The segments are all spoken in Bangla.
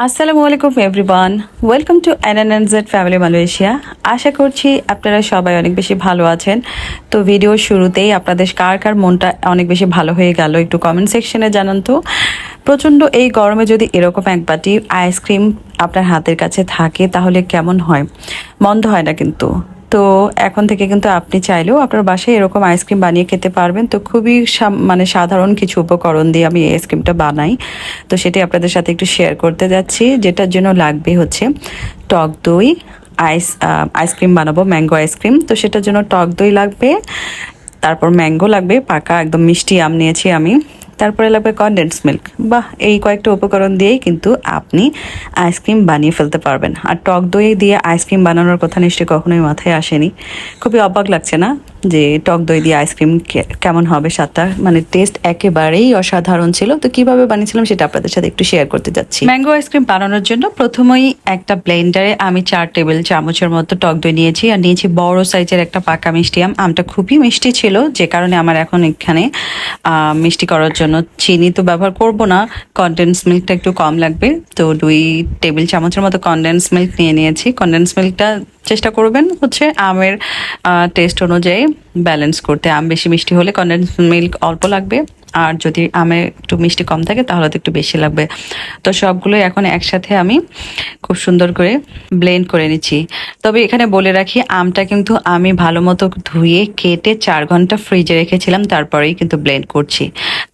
আসসালামু আলাইকুম everyone, welcome to NNZ family Malaysia. আশা করছি আপনারা সবাই অনেক বেশি ভালো আছেন। তো ভিডিওর শুরুতেই আপনাদের কার কার মনটা অনেক বেশি ভালো হয়ে গেল একটু কমেন্ট সেকশনে জানান তো। প্রচণ্ড এই গরমে যদি এরকম এক বাটি আইসক্রিম আপনার হাতের কাছে থাকে তাহলে কেমন হয়? মন্দ হয় না কিন্তু। তো এখন থেকে কিন্তু আপনি চাইলেও আপনার বাসায় এরকম আইসক্রিম বানিয়ে খেতে পারবেন। তো খুবই মানে সাধারণ কিছু উপকরণ দিয়ে আমি এই আইসক্রিমটা বানাই। তো সেটি আপনাদের সাথে একটু শেয়ার করতে যাচ্ছি। যেটার জন্য লাগবে হচ্ছে টক দই, আইসক্রিম বানাবো, ম্যাঙ্গো আইসক্রিম। তো সেটার জন্য টক দই লাগবে, তারপর ম্যাঙ্গো লাগবে, পাকা একদম মিষ্টি আম নিয়েছি আমি, তারপরে লাগবে কনডেন্স মিল্ক। বাহ, এই কয়েকটা উপকরণ দিয়েই কিন্তু আপনি আইসক্রিম বানিয়ে ফেলতে পারবেন। আর টক দই দিয়ে আইসক্রিম বানানোর কথা নিশ্চয়ই কখনোই মাথায় আসেনি। খুবই অবাক লাগছে না যে টক দই দিয়ে আইসক্রিম কেমন হবে স্বাদটা? মানে টেস্ট একেবারেই অসাধারণ ছিল। তো কিভাবে বানিয়েছিলাম সেটা আপনাদের সাথে একটু শেয়ার করতে যাচ্ছি। ম্যাঙ্গো আইসক্রিম বানানোর জন্য প্রথমেই একটা ব্লেন্ডারে আমি 4 টেবিল চামচের মতো টক দই নিয়েছি, আর নিয়েছি বড় সাইজের একটা পাকা মিষ্টি আম। আমটা খুবই মিষ্টি ছিল, যে কারণে আমার এখন এখানে মিষ্টি করার জন্য চিনি তো ব্যবহার করব না, কনডেন্স মিল্কটা একটু কম লাগবে। তো 2 টেবিল চামচের মতো কনডেন্স মিল্ক নিয়ে নিয়েছি। কনডেন্স মিল্কটা চেষ্টা করবেন হচ্ছে আমের টেস্ট অনুযায়ী ব্যালেন্স করতে। আম বেশি মিষ্টি হলে কনডেন্স মিল্ক অল্প লাগবে, আর যদি আমের একটু মিষ্টি কম থাকে তাহলে তো একটু বেশি লাগবে। তো সবগুলো এখন একসাথে আমি খুব সুন্দর করে ব্লেন্ড করে নিচ্ছি। তবে এখানে বলে রাখি, আমটা কিন্তু আমি ভালো মতো ধুয়ে কেটে 4 ঘন্টা ফ্রিজে রেখেছিলাম, তারপরেই কিন্তু ব্লেন্ড করছি।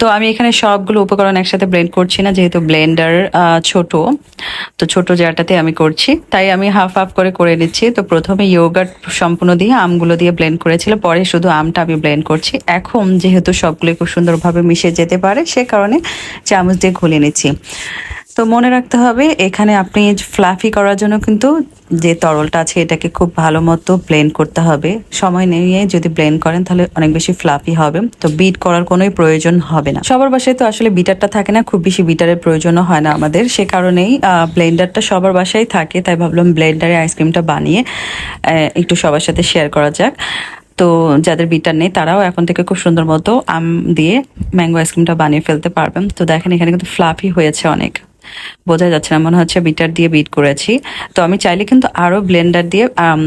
তো আমি এখানে সবগুলো উপকরণ একসাথে ব্লেন্ড করছি না, যেহেতু ব্লেন্ডার ছোট, তো ছোট জারটাতে আমি করছি, তাই আমি হাফ হাফ করে করে নিচ্ছি। তো প্রথমে ইয়োগার্ট সম্পূর্ণ দিয়ে আমগুলো দিয়ে ব্লেন্ড করেছিল, পরে শুধু আমটা আমি ব্লেন্ড করছি। এখন যেহেতু সবগুলো খুব সুন্দরভাবে মিশে যেতে পারে, সে কারণে চামচ দিয়ে ঘুলিয়ে নিচ্ছি। তো মনে রাখতে হবে, এখানে আপনি ফ্লাফি করার জন্য কিন্তু যে তরলটা আছে এটাকে খুব ভালো মতো ব্লেন্ড করতে হবে। সময় নিয়ে যদি ব্লেন্ড করেন তাহলে অনেক বেশি ফ্লাফি হবে। তো বিট করার কোনোই প্রয়োজন হবে না। সবার বাসায় তো আসলে বিটারটা থাকে না, খুব বেশি বিটারের প্রয়োজনও হয় না আমাদের, সে কারণেই ব্লেন্ডারটা সবার বাসায় থাকে। তাই ভাবলাম ব্লেন্ডারে আইসক্রিমটা বানিয়ে একটু সবার সাথে শেয়ার করা যাক। তো যাদের বিটার নেই তারাও এখন থেকে খুব সুন্দর মতো আম দিয়ে ম্যাঙ্গো আইসক্রিমটা বানিয়ে ফেলতে পারবেন। তো দেখেন এখানে কিন্তু ফ্লাফি হয়েছে অনেক, বোঝা যাচ্ছে না, মনে হচ্ছে বিটার দিয়ে বিট করেছি। তো আমি চাইলে কিন্তু আরো ব্লেন্ডার দিয়ে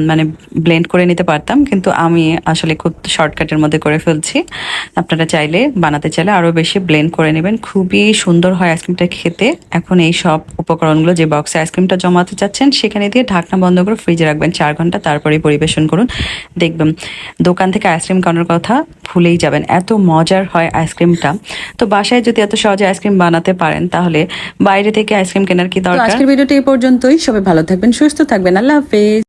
মানে ব্লেন্ড করে নিতে পারতাম, কিন্তু আমি আসলে খুব শর্টকাটের মধ্যে করে ফেলছি। আপনারা চাইলে বানাতে চাইলে আরো বেশি ব্লেন্ড করে নেবেন, খুবই সুন্দর হয় আইসক্রিমটা খেতে। এখন এই সব উপকরণগুলো যে বক্সে আইসক্রিমটা জমাতে চাচ্ছেন সেখানে দিয়ে ঢাকনা বন্ধ করে ফ্রিজে রাখবেন 4 ঘন্টা, তারপরে পরিবেশন করুন। দেখবেন দোকান থেকে আইসক্রিম খাওয়ানোর কথা ভুলেই যাবেন, এত মজার হয় আইসক্রিমটা। তো বাসায় যদি এত সহজে আইসক্রিম বানাতে পারেন তাহলে বাইরে থেকে আইসক্রিম কেনার কি দরকার। আজকের ভিডিওটা এই পর্যন্তই। সবাই ভালো থাকবেন, সুস্থ থাকবেন। আল্লাহ হাফেজ।